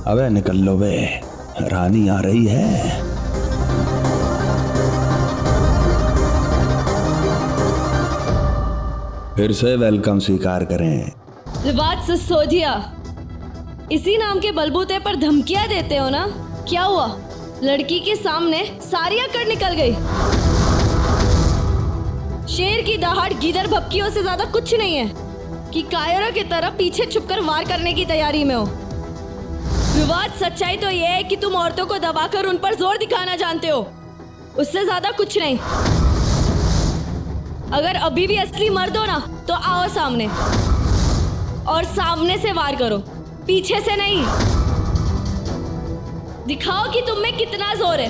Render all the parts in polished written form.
अबे निकल लो बे, रानी आ रही है। फिर से वेलकम स्वीकार करें। रिवाज सिसोदिया, इसी नाम के बलबूते पर धमकियां देते हो ना? क्या हुआ? लड़की के सामने सारी अकड़ निकल गई। शेर की दहाड़ गीदड़ भपकियों से ज्यादा कुछ नहीं है कि कायरों की तरह पीछे छुपकर वार करने की तैयारी में हो। विवाद सच्चाई तो यह है कि तुम औरतों को दबाकर उन पर जोर दिखाना जानते हो, उससे ज्यादा कुछ नहीं। अगर अभी भी असली मर्द हो ना तो आओ सामने, और सामने से वार करो, पीछे से नहीं। दिखाओ कि तुम में कितना जोर है,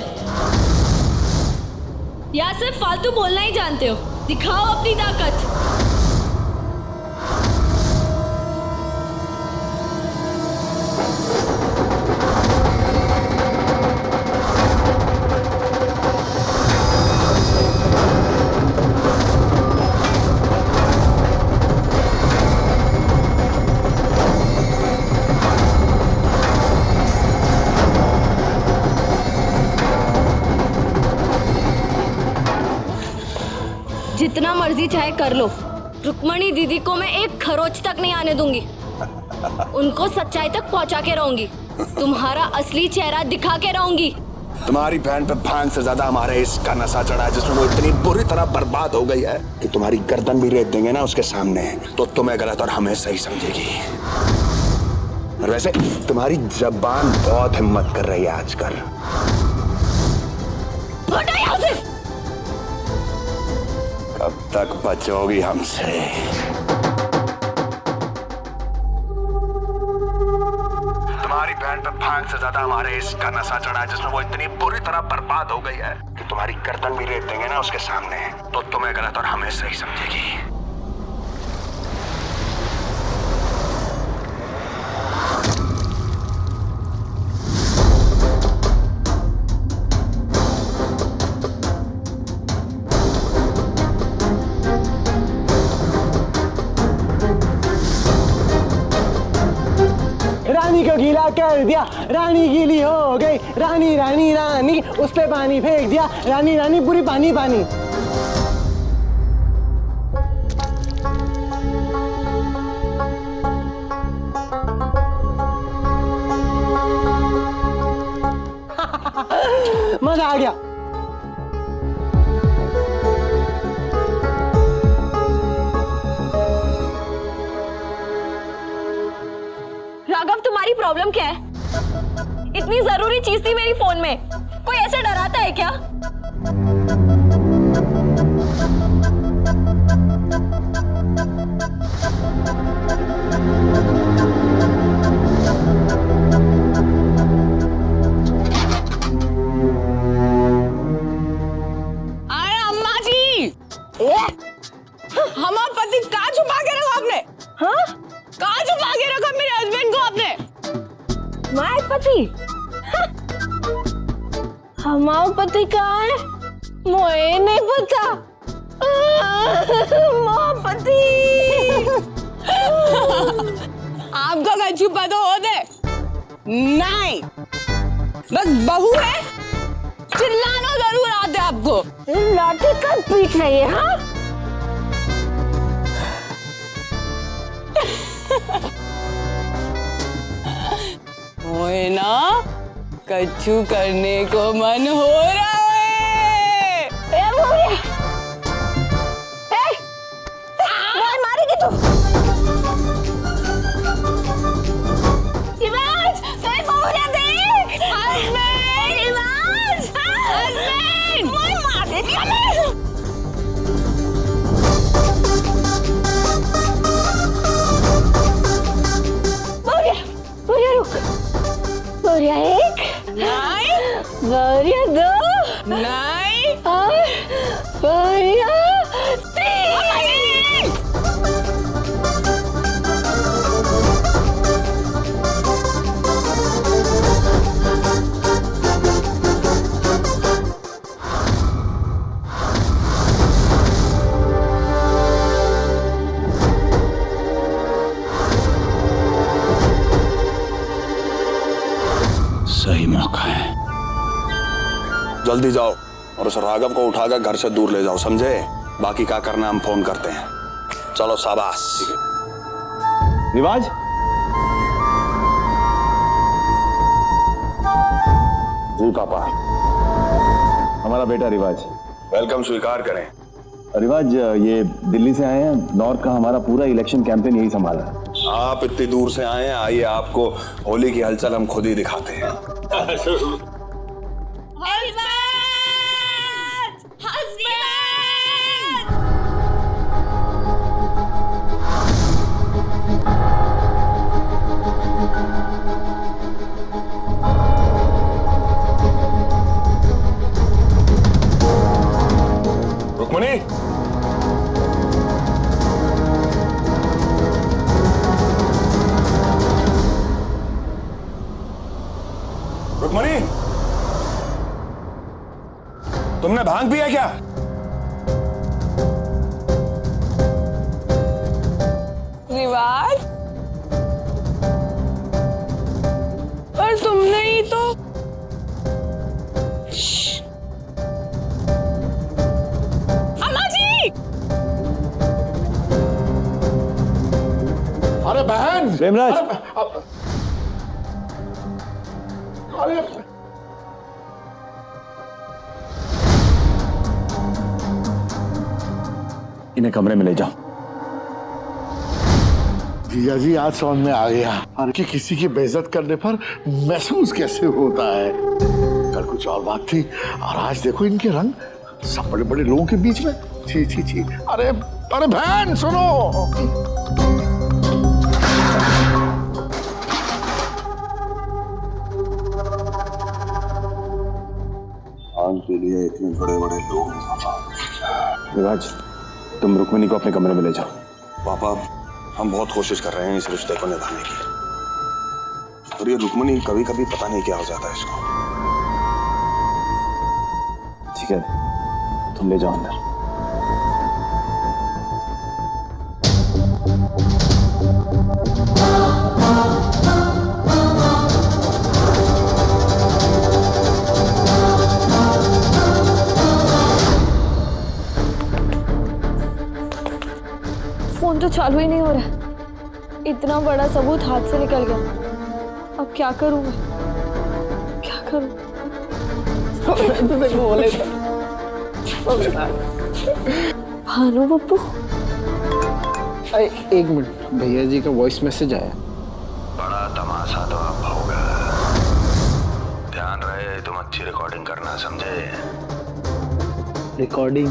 या सिर्फ फालतू बोलना ही जानते हो। दिखाओ अपनी ताकत। जितना मर्जी चाहे कर लो, रुक्मणी दीदी को मैं एक खरोच तक नहीं आने दूंगी। उनको सच्चाई तक पहुंचा के रहूंगी, तुम्हारा असली चेहरा दिखा के रहूंगी। तुम्हारी बहन पे भान से ज्यादा हमारे इसका नशा चढ़ा है, जिसमें वो इतनी बुरी तरह बर्बाद हो गई है कि तुम्हारी गर्दन भी रेत देंगे ना उसके सामने तो तुम्हें गलत और हमें सही समझेगी। और वैसे तुम्हारी जबान बहुत हिम्मत कर रही है आजकल। हटो यहाँ से। कब तक बचोगी हमसे? तुम्हारी बहन पे भान से ज्यादा हमारे इसका नशा चढ़ा है, जिसमें वो इतनी बुरी तरह बर्बाद हो गई है कि तुम्हारी गर्दन भी रेत देंगे ना उसके सामने तो तुम्हें गलत और हमें सही समझेगी। रानी को गीला कर दिया, रानी गीली हो गई। रानी रानी रानी उस पे पानी फेंक दिया। रानी रानी पूरी पानी पानी। मजा आ गया। राघव, तुम्हारी प्रॉब्लम क्या है? इतनी जरूरी चीज थी मेरी फोन में, कोई ऐसे डराता है क्या? अरे अम्मा जी, हमारा पति कहाँ छुपा के रखा आपने? हाँ? कहाँ छुपा के रखा मेरे हस्बैंड को आपने? माय पति? हमारा पति कहाँ है? मुझे नहीं पता। माँ पति। आपका घर छुपा तो हो दे नहीं, बस बहू है, चिल्लाना जरूर आते आपको। लाठी कब पीट रही है? हाँ, ओए ना, कच्चू करने को मन हो रहा है। ए भूरिया, ए, मार मारेगी तू। रिवाज, तो भूरिया देख। हस्बैंड, रिवाज, हस्बैंड, मार देती है। भूरिया रुक। भूरिया एक, नहीं, भूरिया दो, नहीं, और भूरिया तीन। जल्दी जाओ और उस राघव को उठाकर घर से दूर ले जाओ, समझे? बाकी क्या करना हम फोन करते हैं। चलो शाबाश। रिवाज, जी पापा। हमारा बेटा रिवाज। वेलकम स्वीकार करें। रिवाज ये दिल्ली से आए हैं। नॉर्थ का हमारा पूरा इलेक्शन कैंपेन यही संभाला है। आप इतनी दूर से आए हैं, आइए आपको होली की हलचल हम खुद ही दिखाते हैं। रुक्मणी, रुक्मणी, तुमने भांग पिया क्या? रिवाज, पर तुमने ही तो अम्मा जी। अरे बहन, प्रेमराज, अरे इन्हें कमरे में ले जाओ। जीजा जी आज समझ में आ गया कि किसी की बेइज्जत करने पर महसूस कैसे होता है। कल कुछ और बात थी और आज देखो इनके रंग, सब बड़े बड़े लोगों के बीच में। छी छी छी। अरे अरे बहन सुनो, भांग के लिए इतने बड़े बड़े लोग। रिवाज, तुम रुक्मिणी को अपने कमरे में ले जाओ। पापा, हम बहुत कोशिश कर रहे हैं इस रिश्ते को निभाने की, और ये रुक्मणी कभी कभी पता नहीं क्या हो जाता है इसको। ठीक है, तुम ले जाओ अंदर। फोन तो चालू ही नहीं हो रहा। इतना बड़ा सबूत हाथ से निकल गया। अब क्या करूं मैं? क्या करूं? बोले भानु बप्पू, एक मिनट, भैया जी का वॉइस मैसेज आया। बड़ा तमाशा तो अब होगा, ध्यान रहे तुम अच्छी रिकॉर्डिंग करना, समझे? रिकॉर्डिंग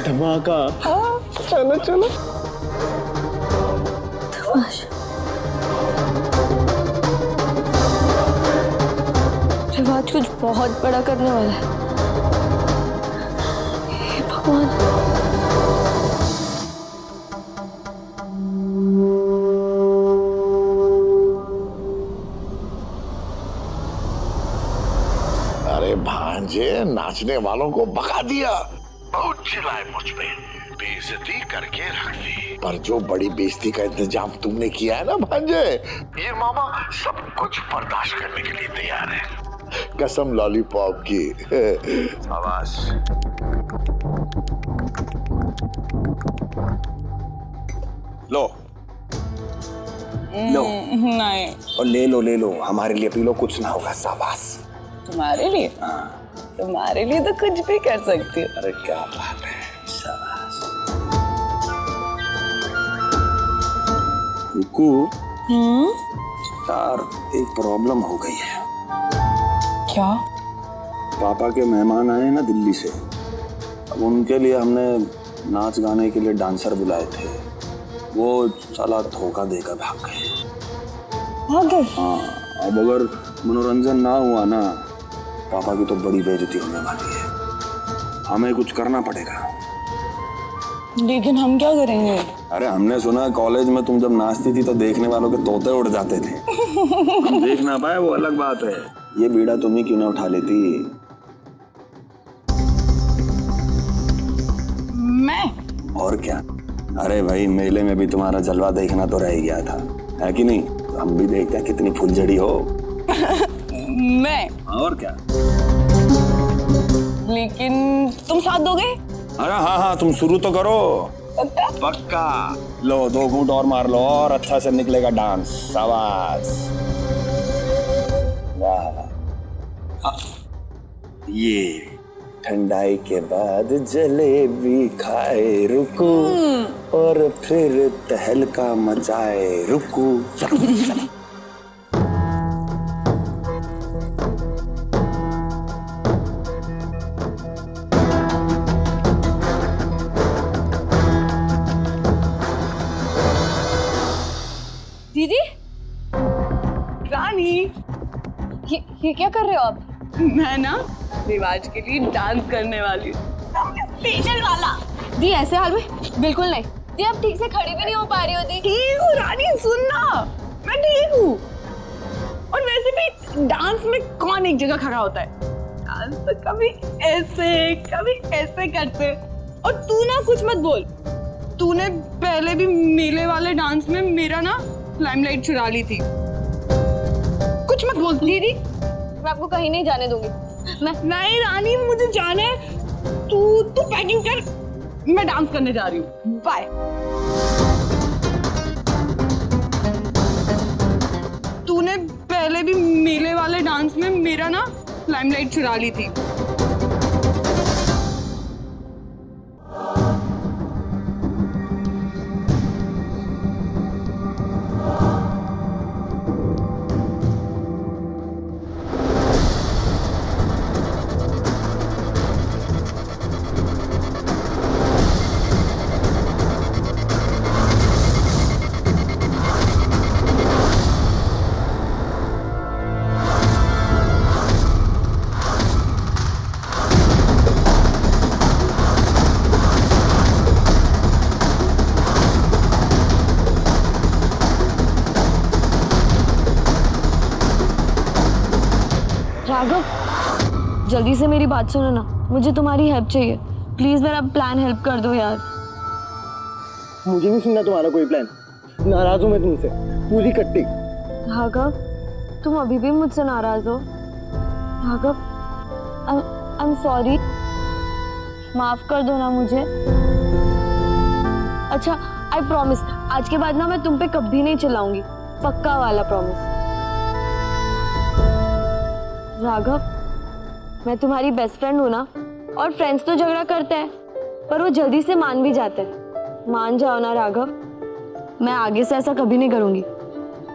धमाका। हाँ, चलो चलो। रिवाज कुछ बहुत बड़ा करने वाला है। हे भगवान। अरे भांजे, नाचने वालों को भगा दिया, बहुत चिल्लाए मुझ पे, बेइज्जती करके रख दी। पर जो बड़ी बेइज्जती का इंतजाम तुमने किया है ना भांजे, ये मामा सब कुछ बर्दाश्त करने के लिए तैयार है। कसम लॉलीपॉप की। आवाज। लो लो, नहीं, और ले लो, हमारे लिए पी लो, कुछ ना होगा। शाबाश। तुम्हारे लिए? तुम्हारे लिए तो कुछ भी कर सकती हूँ। अरे क्या बात है, शाबाश। रुकू यार, एक प्रॉब्लम हो गई है। क्या? पापा के मेहमान आए ना दिल्ली से, अब उनके लिए हमने नाच गाने के लिए डांसर बुलाए थे, वो साला धोखा देकर भाग गए। हाँ, अब अगर मनोरंजन ना हुआ ना, पापा की तो बड़ी बेइज्जती होने वाली है। हमें कुछ करना पड़ेगा। लेकिन हम क्या करेंगे? अरे हमने सुना कॉलेज में तुम जब नाचती थी तो देखने वालों के तोते उड़ जाते थे। हम देख ना पाए वो अलग बात है, ये बीड़ा तुम ही क्यों ना उठा लेती? मैं? और क्या, अरे भाई मेले में भी तुम्हारा जलवा देखना तो रह गया था, है कि नहीं? हम भी देखते हैं कितनी फुलझड़ी हो। मैं? और क्या। लेकिन तुम साथ दोगे? अरे हाँ हाँ, तुम शुरू तो करो। पक्का। लो 2 घूंट और मार लो और अच्छा से निकलेगा डांस। शाबाश। वाह। ये ठंडाई के बाद जलेबी खाए रुकू और फिर तहलका मचाए रुकू। दीदी, रानी, ये क्या कर रहे हो आप? मैं ना रिवाज के लिए डांस करने वाली हूँ, स्पेशल वाला। दी ऐसे हाल में बिल्कुल नहीं। दी आप ठीक से खड़ी भी नहीं हो पा रही हो। दी ठीक हूँ रानी, सुनना, मैं ठीक हूँ। और वैसे भी डांस में कौन एक जगह खड़ा होता है? डांस तो कभी ऐसे करते। और तू ना कुछ मत बोल, तूने पहले भी मेले वाले डांस में मेरा ना लाइमलाइट चुरा ली थी। कुछ मत बोल दीदी, मैं आपको कहीं नहीं जाने दूंगी। नहीं रानी, मुझे जाना है। तू पैकिंग कर, मैं डांस करने जा रही हूँ। बाय। तूने पहले भी मेले वाले डांस में मेरा ना लाइमलाइट चुरा ली थी। राघव, जल्दी से मेरी बात सुनो ना, मुझे तुम्हारी हेल्प चाहिए। प्लीज मेरा प्लान हेल्प कर दो यार। मुझे नहीं सुनना तुम्हारा कोई प्लान। नाराज हूं मैं तुमसे, पूरी कट्टी। राघव, तुम अभी भी मुझसे नाराज हो? राघव, आई एम सॉरी, माफ कर दो ना मुझे। अच्छा, आई प्रॉमिस, आज के बाद ना मैं तुम पे कभी नहीं चिल्लाऊंगी, पक्का वाला प्रॉमिस। राघव, मैं तुम्हारी बेस्ट फ्रेंड हूँ ना, और फ्रेंड्स तो झगड़ा करते हैं पर वो जल्दी से मान भी जाते हैं। मान जाओ ना राघव, मैं आगे से ऐसा कभी नहीं करूँगी।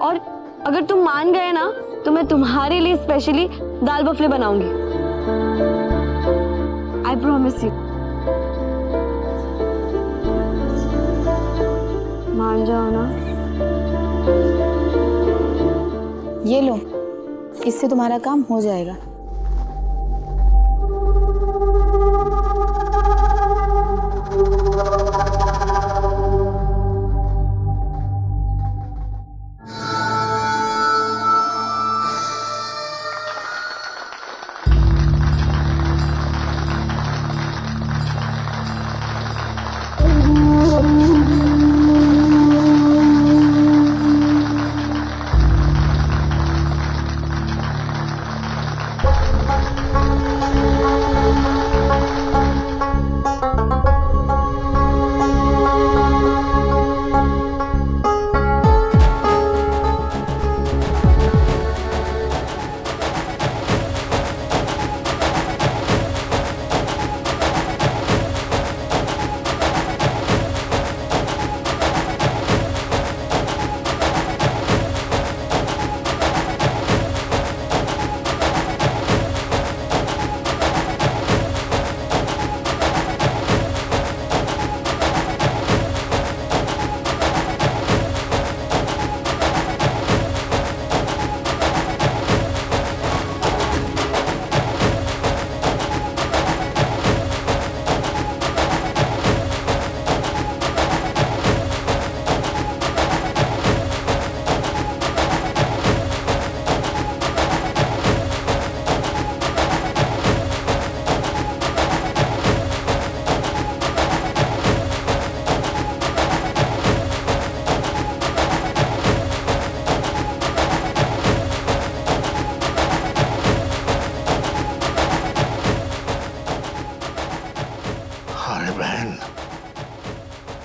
और अगर तुम मान गए ना तो मैं तुम्हारे लिए स्पेशली दाल बफले बनाऊंगी। I promise you. मान जाओ ना। ये लो, इससे तुम्हारा काम हो जाएगा।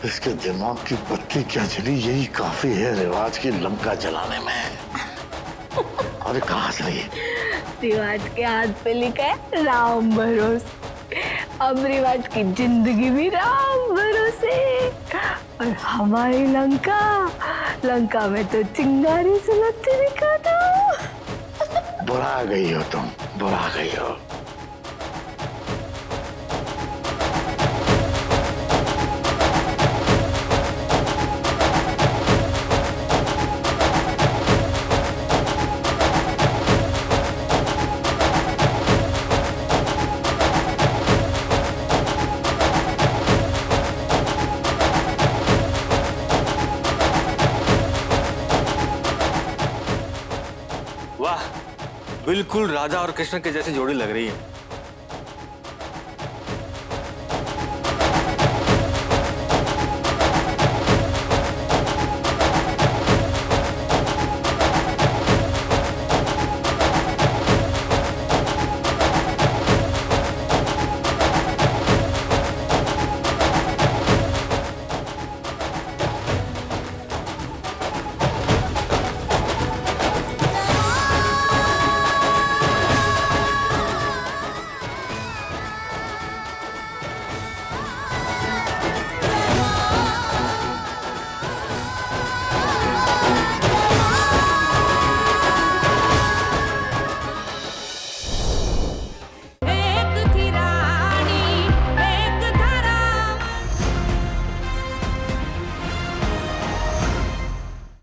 इसके दिमाग की बत्ती क्या जली, यही काफी है रिवाज की लंका जलाने में। अरे कहाँ से रही? रिवाज के हाथ पे लिखा है राम भरोसे। अब रिवाज की जिंदगी भी राम भरोसे। और हमारी लंका में तो चिंगारी सुलगती दिखा दो। बुरा गई हो तुम, बुरा गई हो। वाह, बिल्कुल राधा और कृष्ण के जैसी जोड़ी लग रही है।